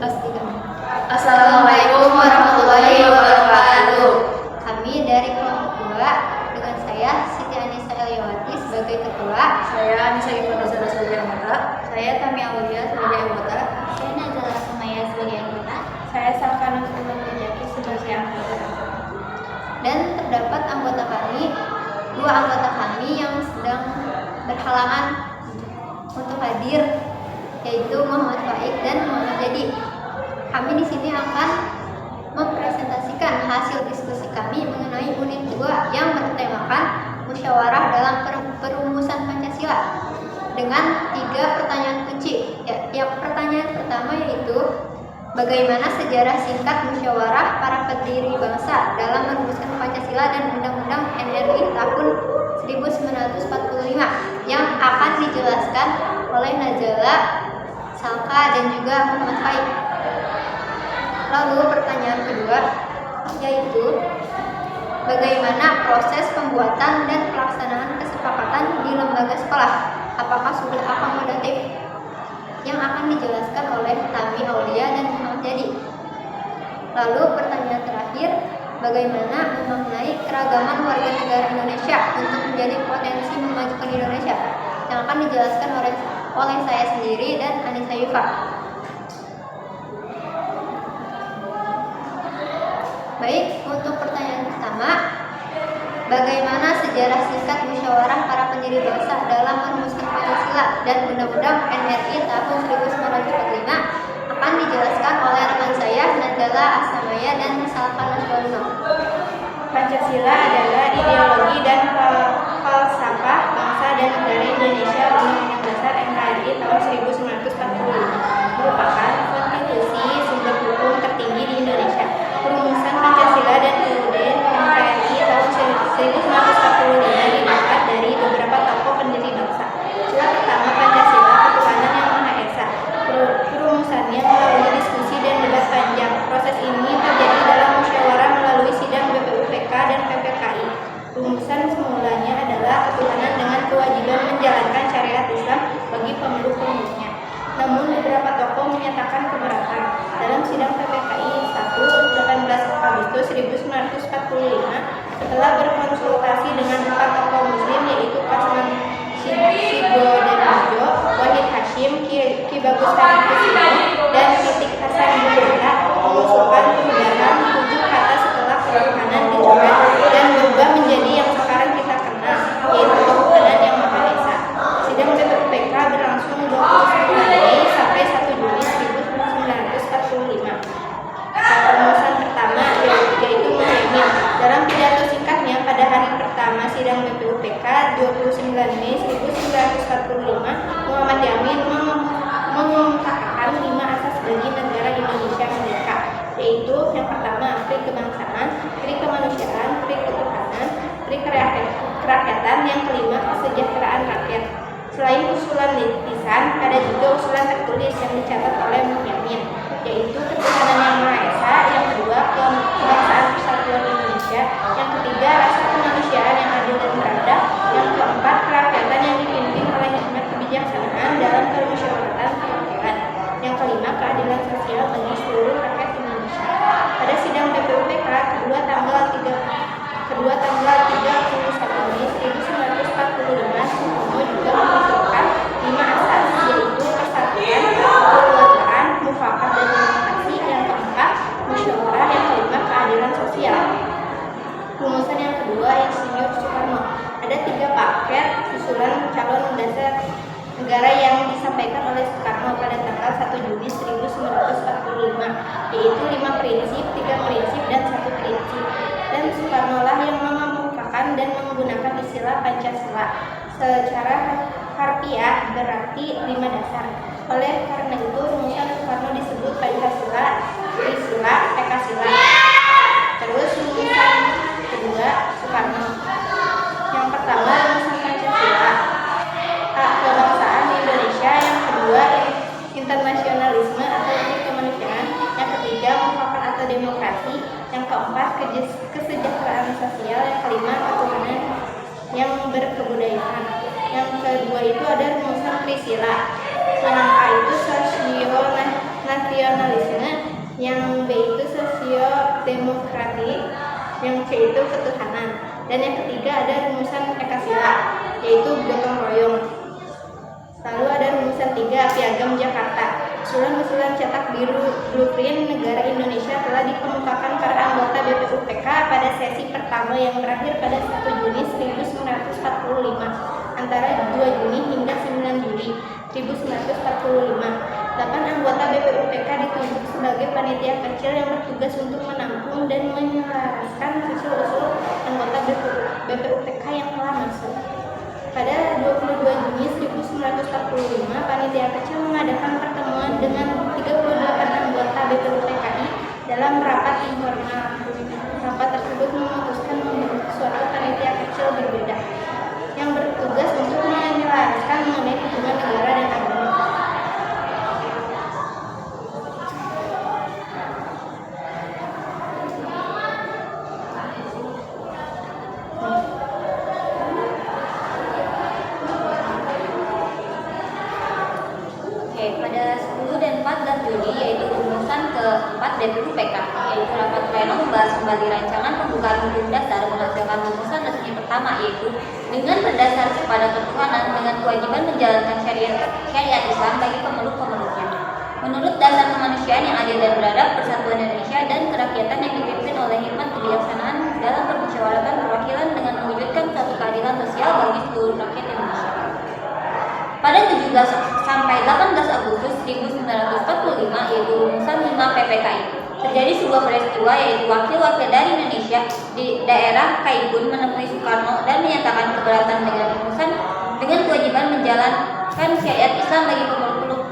Assalamualaikum warahmatullahi wabarakatuh. Kami dari kelompok 2 dengan saya Siti Anissa Elyawati sebagai ketua, Saya Anissa Ivanusana sebagai anggota. saya Tami Aulia sebagai anggota, Saya Nazala Sumaya sebagai anggota. Saya Sarkanus Jaki sebagai anggota. dan terdapat dua anggota kami yang sedang berhalangan untuk hadir, yaitu Muhammad Faik dan Muhammad Jadi. Kami di sini akan mempresentasikan hasil diskusi kami mengenai unit 2 yang bertemakan musyawarah dalam perumusan Pancasila dengan 3 pertanyaan kunci. Yang pertanyaan pertama yaitu bagaimana sejarah singkat musyawarah para pendiri bangsa dalam merumuskan Pancasila dan Undang-Undang NRI tahun 1945 yang akan dijelaskan oleh Nazala, Salka, dan juga Muhammad Faik. Lalu pertanyaan kedua yaitu bagaimana proses pembuatan dan pelaksanaan kesepakatan di lembaga sekolah, apakah sudah akomodatif, yang akan dijelaskan oleh Tami Aulia dan Muhammad Jadi. Lalu pertanyaan terakhir, bagaimana memaknai keragaman warga negara Indonesia untuk menjadi potensi memajukan Indonesia, yang akan dijelaskan oleh saya sendiri dan Anissa Yufa. Baik, untuk pertanyaan pertama, bagaimana sejarah singkat musyawarah para pendiri bangsa dalam merumuskan Pancasila dan Undang-Undang NRI tahun 1945 akan dijelaskan oleh rekan saya Nazala Asamaya dan Salka Nasrullah. Pancasila adalah ideologi dan falsafah bangsa dan negara Indonesia. Undang-Undang Dasar NKRI tahun 1945 merupakan konstitusi sumber hukum tertinggi di Indonesia. Perumusan Pancasila dan UUD NKRI tahun 1945 didapat dari beberapa tokoh pendiri bangsa. Sila pertama, Pancasila, ketuhanan yang Maha Esa. Perumusannya melalui diskusi dan debat panjang. Proses ini terjadi dalam musyawarah melalui sidang BPUPK dan PPKI. Rumusan semulanya adalah ketuhanan dengan kewajiban menjalankan syariat Islam bagi pemeluk-pemeluknya. Namun beberapa tokoh menyatakan keberatan. Dalam sidang PPKI 18 Agustus 1945, setelah berkonsultasi dengan 4 tokoh muslim yaitu Kasman Sigodarmojo, Wahid Hashim, Ki Bagus Hadikusino, dan Titik Hasan Bunata, mengusulkan perubahan 7 kata setelah ketuhanan dicoret dan berubah menjadi yang sekarang kita kenal, yaitu ketuhanan yang Maha Esa. Sidang BPUPK berlangsung 29 Mei sampai 1 Juli 1945. Perumusan pertama yaitu muhaimin. Dalam pidato singkatnya pada hari pertama sidang BPUPK 29 Mei 1945, Muhammad Yamin mengungkapkan 5 asas bagi negara Indonesia merdeka, yaitu yang pertama pri kebangsaan, pri kemanusiaan, pri ketuhanan, pri kerakyatan, yang kelima kesejahteraan rakyat. Selain usulan lisan, ada juga usulan tertulis yang dicatat oleh Muhaimin, yaitu ketuhanan yang Maha Esa, yang kedua kebangsaan persatuan Indonesia, yang ketiga rasa kemanusiaan yang adil dan beradab, yang keempat kerakyatan yang dipimpin oleh hikmat kebijaksanaan dalam permusyawaratan perwakilan, yang kelima keadilan sosial bagi seluruh rakyat Indonesia. Pada sidang BPUPK kedua tanggal 31 Mei 1945, Soekarno juga mengusulkan 5 asas, yaitu persatuan, kekeluargaan, mufakat dan demokrasi, yang keempat musyawarah, yang kelima keadilan sosial. Rumusan yang kedua, Insinyur Soekarno. Ada 3 paket usulan calon dasar negara yang disampaikan oleh Soekarno pada tanggal 1 Juni 1945, yaitu 5 prinsip, 3 prinsip, dan 1 prinsip. Dan Soekarno lah yang mengemukakan dan menggunakan istilah Pancasila. Secara harfiah berarti 5 dasar. Oleh karena itu rumusan Soekarno disebut Pancasila, Trisila, Ekasila. Terus rumusan kedua Soekarno. Yang pertama rumusan Pancasila, kebangsaan di Indonesia. Yang kedua internasionalisme atau kemanusiaan. Yang ketiga mufakat atau demokrasi. Yang keempat kesejahteraan sosial. Yang kelima ketuhanan yang berkebudayaan. Yang kedua itu ada rumusan Trisila. Yang A itu sosio nasionalisme. yang B itu sosiodemokratik, yang C itu ketuhanan, dan yang ketiga ada rumusan Ekasila, yaitu gotong royong. Lalu ada rumusan 3 Piagam Jakarta. Usulan-usulan cetak biru blueprint negara Indonesia telah dikemukakan para anggota BPUPK pada sesi pertama yang berakhir pada 1 Juni 1945 antara 2 Juni hingga 9 Juli 1945. 8 anggota BPUPK ditunjuk sebagai panitia kecil yang bertugas untuk menampung dan menyelaraskan usul-usul anggota BPUPK yang telah masuk. Pada 22 Juni 1945, panitia kecil mengadakan pertemuan dengan 38 anggota BPUPKI dalam rapat informal. Rapat tersebut memutuskan membentuk suatu panitia kecil berbeda yang bertugas untuk menyelaraskan mengenai hubungan negara dan agama. Pada 10 dan 14 Juli yaitu rumusan keempat BPUPK, yaitu rapat pleno membahas kembali rancangan pembukaan hukum dasar menghasilkan rumusan resmi pertama, yaitu dengan berdasar kepada ketuhanan dengan kewajiban menjalankan syariat Islam bagi pemeluk-pemeluknya. Menurut dasar kemanusiaan yang adil dan beradab, persatuan Indonesia dan kerakyatan yang dipimpin oleh hikmat kebijaksanaan dalam permusyawaratan perwakilan dengan mewujudkan suatu keadilan sosial bagi seluruh rakyat Indonesia. Pada 17 sampai 18 Agustus 1945 yaitu rumusan 5 PPKI, terjadi sebuah peristiwa yaitu wakil-wakil dari Indonesia di daerah Kaibun menemui Soekarno dan menyatakan keberatan dengan rumusan dengan kewajiban menjalankan syariat Islam bagi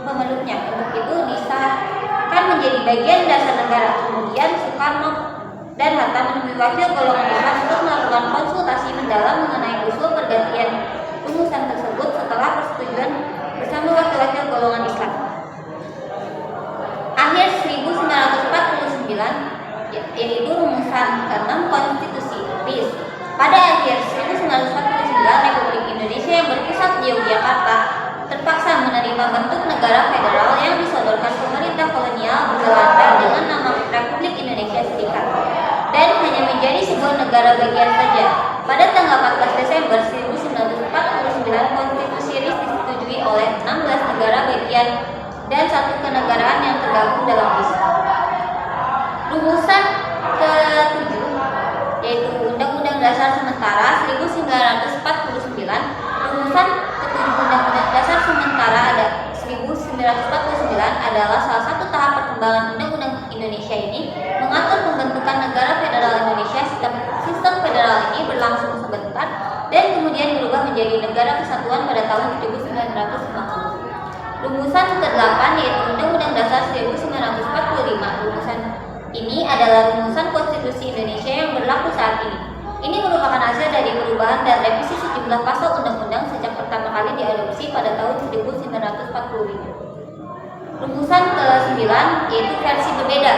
pemeluknya. Untuk itu disahkan menjadi bagian dasar negara. Kemudian Soekarno dan Hatta menemui wakil golongan Islam untuk melakukan konsultasi mendalam mengenai usul pergantian rumusan tersebut setelah persetujuan bersama wakil-wakil golongan Islam. Akhir 1949 yaitu rumusan ke-6 Konstitusi RIS. Pada akhir 1949 Republik Indonesia yang berpusat di Yogyakarta terpaksa menerima bentuk negara federal yang disodorkan pemerintah kolonial Belanda dengan nama Republik Indonesia Serikat dan hanya menjadi sebuah negara bagian saja. Pada tanggal 14 Desember 1949, Konstitusi RIS disetujui oleh 16 negara bagian dan 1 kenegaraan yang tergabung dalam RIS. Rumusan ke-7 yaitu Undang-Undang Dasar Sementara 1949. Rumusan ke-7 Undang-Undang Dasar Sementara 1949 adalah salah satu tahap perkembangan Undang-Undang Indonesia ini mengatur pembentukan negara federal Indonesia. Sistem federal ini berlangsung sebentar dan kemudian berubah menjadi negara kesatuan pada tahun 1950. Rumusan ke-8 yaitu Undang-Undang Dasar 1945. Rumusan ini adalah rumusan konstitusi Indonesia yang berlaku saat ini. Ini merupakan hasil dari perubahan dan revisi sejumlah pasal undang-undang sejak pertama kali diadopsi pada tahun 1945. Rumusan ke-9 yaitu versi berbeda.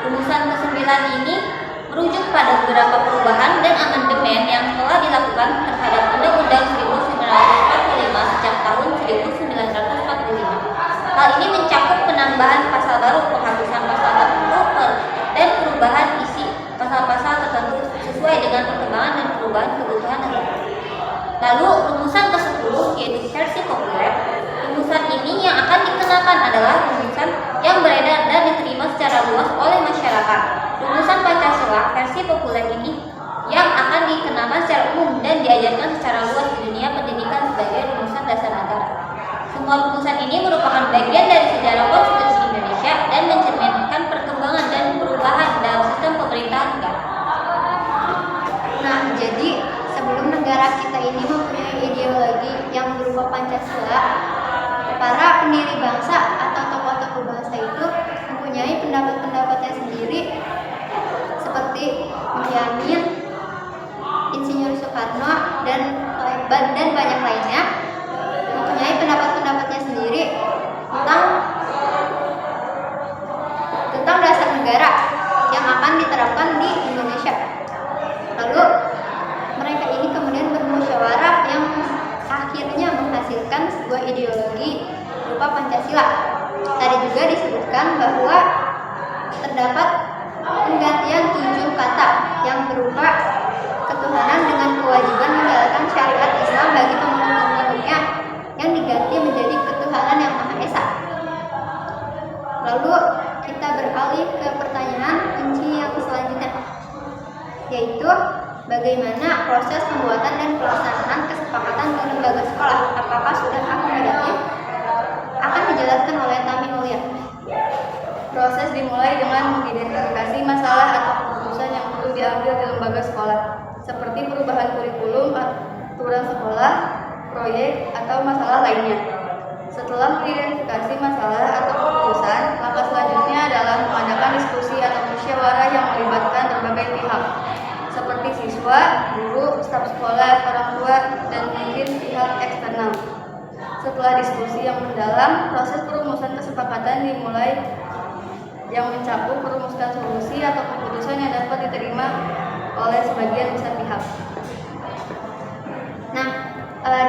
Rumusan ke-9 ini merujuk pada beberapa perubahan dan amandemen yang telah dilakukan terhadap Undang-Undang 1945 sejak tahun 1945. Hal ini mencakup penambahan pasal baru, penghapusan pasal tertentu, dan perubahan isi pasal-pasal tertentu sesuai dengan perkembangan dan perubahan kebutuhan negara. Lalu rumusan ke-10 yaitu versi populer. Rumusan ini yang akan dikenakan adalah rumusan yang beredar dan diterima secara luas oleh masyarakat. Rumusan Pancasila versi populer ini yang akan dikenakan secara umum dan diajarkan secara luas di dunia pendidikan sebagai rumusan dasar negara. Semua rumusan ini merupakan bagian dari sejarah konstitusi Indonesia dan mencerminkan perkembangan dan perubahan dalam sistem pemerintahan negara. Nah, jadi sebelum negara kita ini mempunyai ideologi yang berupa Pancasila, para pendiri bangsa atau tokoh-tokoh bangsa itu mempunyai pendapat-pendapatnya sendiri, seperti Yamin, Insinyur Soekarno, dan banyak lainnya mempunyai pendapat-pendapatnya sendiri tentang dasar negara yang akan diterapkan di Indonesia. Lalu mereka ini kemudian bermusyawarah yang akhirnya menghasilkan sebuah ideologi berupa Pancasila. Tadi juga disebutkan bahwa terdapat penggantian 7 kata yang berupa ketuhanan dengan kewajiban menjalankan syariat Islam bagi pemeluk-pemeluknya yang diganti menjadi ketuhanan yang Maha Esa. Lalu kita beralih ke pertanyaan kunci yang selanjutnya, yaitu bagaimana proses pembuatan dan pelaksanaan kesepakatan di lembaga sekolah? Apakah sudah akomodatif? Akan dijelaskan oleh Tami Mulia. Proses dimulai dengan mengidentifikasi masalah atau keputusan yang perlu diambil di lembaga sekolah, seperti perubahan kurikulum, aturan sekolah, proyek, atau masalah lainnya. Setelah mengidentifikasi masalah atau keputusan, langkah selanjutnya adalah mengadakan diskusi atau musyawarah yang melibatkan berbagai pihak, seperti siswa, guru, staf sekolah, orang tua, dan mungkin pihak eksternal. Setelah diskusi yang mendalam, proses perumusan kesepakatan dimulai yang mencakup merumuskan solusi atau keputusan yang dapat diterima oleh sebagian besar pihak. Nah,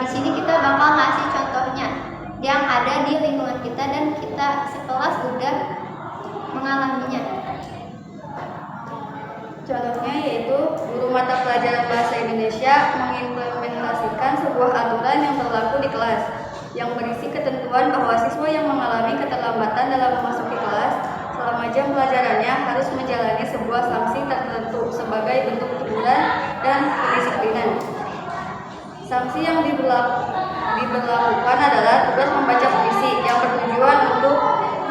di sini kita bakal ngasih contohnya yang ada di lingkungan kita dan kita sekelas udah mengalaminya. Contohnya yaitu guru mata pelajaran bahasa Indonesia mengimplementasikan sebuah aturan yang berlaku di kelas yang berisi ketentuan bahwa siswa yang mengalami keterlambatan dalam memasuki kelas selama jam pelajarannya harus menjalani sebuah sanksi tertentu sebagai bentuk teguran dan pendisiplinan. Sanksi yang diberlakukan adalah tugas membaca puisi yang bertujuan untuk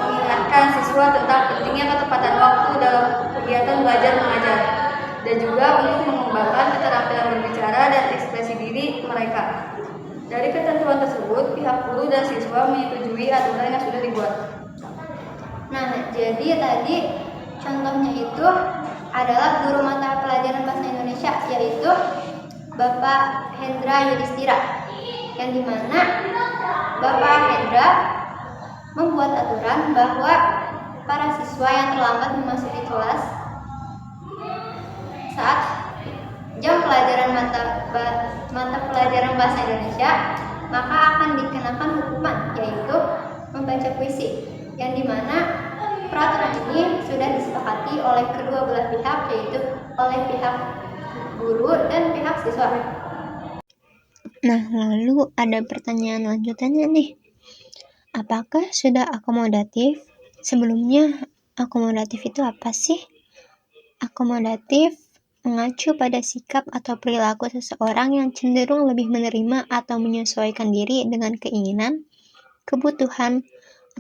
mengingatkan siswa tentang pentingnya ketepatan waktu dalam kegiatan belajar mengajar dan juga untuk mengembangkan keterampilan berbicara dan ekspresi diri mereka. Dari ketentuan tersebut, pihak guru dan siswa menyetujui aturan yang sudah dibuat. Nah, jadi tadi contohnya itu adalah guru mata pelajaran bahasa Indonesia, yaitu Bapak Hendra Yudhistira, yang dimana Bapak Hendra membuat aturan bahwa para siswa yang terlambat memasuki kelas saat jam pelajaran mata pelajaran bahasa Indonesia, maka akan dikenakan hukuman, yaitu membaca puisi, yang dimana peraturan ini sudah disepakati oleh kedua belah pihak, yaitu oleh pihak guru dan pihak siswa. Nah, lalu ada pertanyaan lanjutannya nih. Apakah sudah akomodatif? Sebelumnya, akomodatif itu apa sih? Akomodatif mengacu pada sikap atau perilaku seseorang yang cenderung lebih menerima atau menyesuaikan diri dengan keinginan, kebutuhan,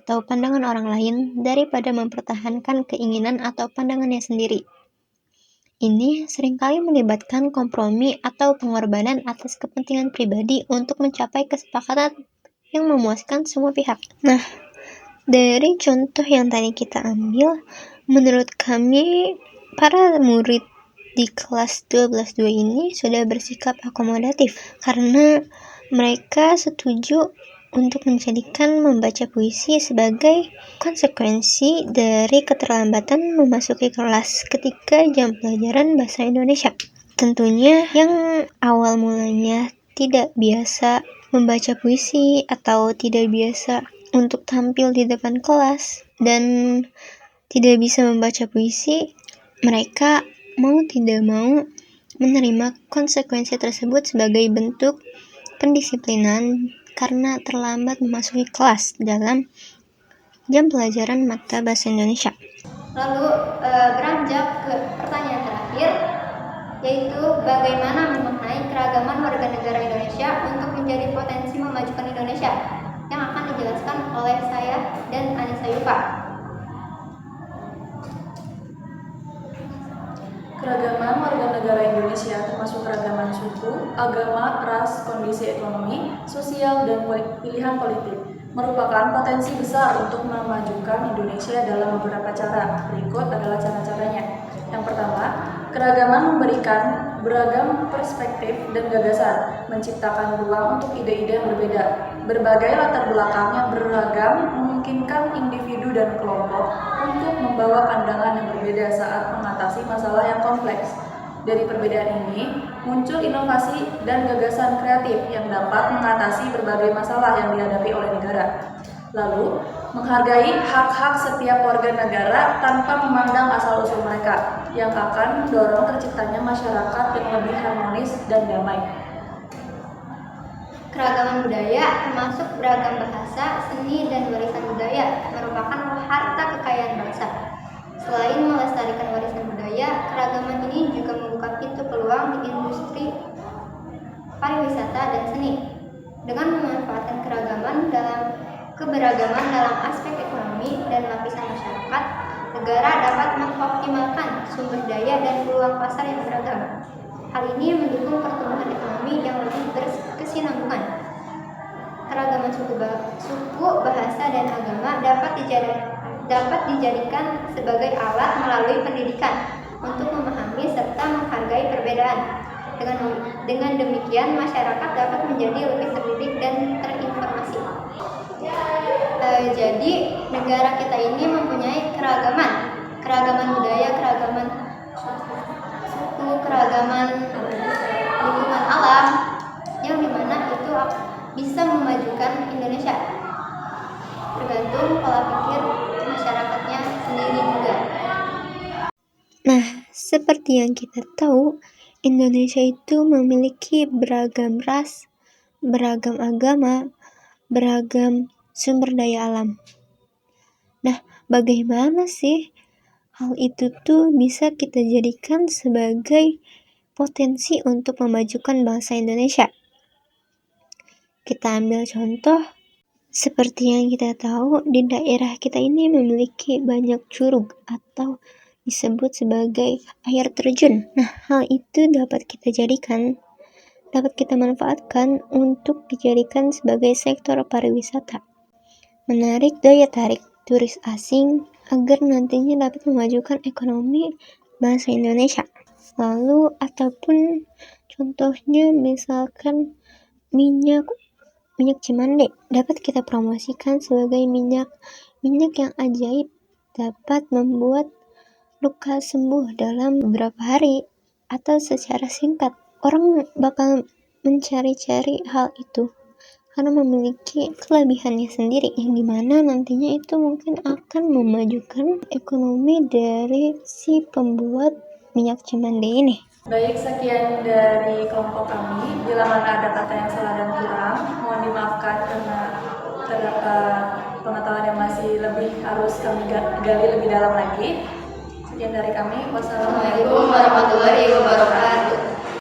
atau pandangan orang lain daripada mempertahankan keinginan atau pandangannya sendiri. Ini seringkali melibatkan kompromi atau pengorbanan atas kepentingan pribadi untuk mencapai kesepakatan yang memuaskan semua pihak. Nah, dari contoh yang tadi kita ambil, menurut kami para murid di kelas 12.2 ini sudah bersikap akomodatif karena mereka setuju untuk menjadikan membaca puisi sebagai konsekuensi dari keterlambatan memasuki kelas ketika jam pelajaran bahasa Indonesia. Tentunya yang awal mulanya tidak biasa membaca puisi atau tidak biasa untuk tampil di depan kelas dan tidak bisa membaca puisi, mereka mau tidak mau menerima konsekuensi tersebut sebagai bentuk pendisiplinan karena terlambat memasuki kelas dalam jam pelajaran mata bahasa Indonesia. Lalu beranjak ke pertanyaan terakhir, yaitu bagaimana memaknai keragaman warga negara Indonesia untuk menjadi potensi memajukan Indonesia, yang akan dijelaskan oleh saya dan Anissa Yufa. Keragaman warga negara Indonesia termasuk keragaman suku, agama, ras, kondisi ekonomi, sosial, dan pilihan politik merupakan potensi besar untuk memajukan Indonesia dalam beberapa cara. Berikut adalah cara-caranya. Yang pertama, keragaman memberikan beragam perspektif dan gagasan, menciptakan ruang untuk ide-ide yang berbeda. Berbagai latar belakang yang beragam memungkinkan individu dan kelompok untuk membawa pandangan yang berbeda saat mengatasi masalah yang kompleks. Dari perbedaan ini, muncul inovasi dan gagasan kreatif yang dapat mengatasi berbagai masalah yang dihadapi oleh negara. Lalu, menghargai hak-hak setiap warga negara tanpa memandang asal-usul mereka, yang akan mendorong terciptanya masyarakat yang lebih harmonis dan damai. Keragaman budaya termasuk beragam bahasa, seni, dan warisan budaya merupakan harta kekayaan bangsa. Selain melestarikan warisan budaya, keragaman ini juga membuka pintu peluang di industri pariwisata dan seni. Dengan memanfaatkan keberagaman dalam aspek ekonomi dan lapisan masyarakat, negara dapat mengoptimalkan sumber daya dan peluang pasar yang beragam. Hal ini mendukung pertumbuhan ekonomi yang lebih berkesinambungan. Keragaman suku, bahasa, dan agama dapat dijadikan sebagai alat melalui pendidikan untuk memahami serta menghargai perbedaan. Dengan demikian, masyarakat dapat menjadi lebih terdidik dan terinformasi. Jadi, negara kita ini mempunyai keragaman budaya, keragaman suku, keragaman lingkungan alam, yang dimana itu bisa memajukan Indonesia. Tergantung pola pikir masyarakatnya sendiri juga. Nah, seperti yang kita tahu, Indonesia itu memiliki beragam ras, beragam agama, beragam sumber daya alam. Nah, bagaimana sih hal itu tuh bisa kita jadikan sebagai potensi untuk memajukan bangsa Indonesia? Kita ambil contoh, seperti yang kita tahu, di daerah kita ini memiliki banyak curug atau disebut sebagai air terjun. Nah, hal itu dapat kita manfaatkan untuk dijadikan sebagai sektor pariwisata. Menarik daya tarik turis asing agar nantinya dapat memajukan ekonomi bangsa Indonesia. Lalu, ataupun contohnya misalkan minyak cimande dapat kita promosikan sebagai minyak yang ajaib, dapat membuat luka sembuh dalam beberapa hari atau secara singkat. Orang bakal mencari-cari hal itu karena memiliki kelebihannya sendiri, yang dimana nantinya itu mungkin akan memajukan ekonomi dari si pembuat minyak cimande ini. Baik, sekian dari kelompok kami. Bila mana ada kata yang salah dan kurang, mohon dimaafkan karena terdapat pengetahuan yang masih harus kami gali lebih dalam lagi. Sekian dari kami. Wassalamualaikum Assalamualaikum warahmatullahi wabarakatuh.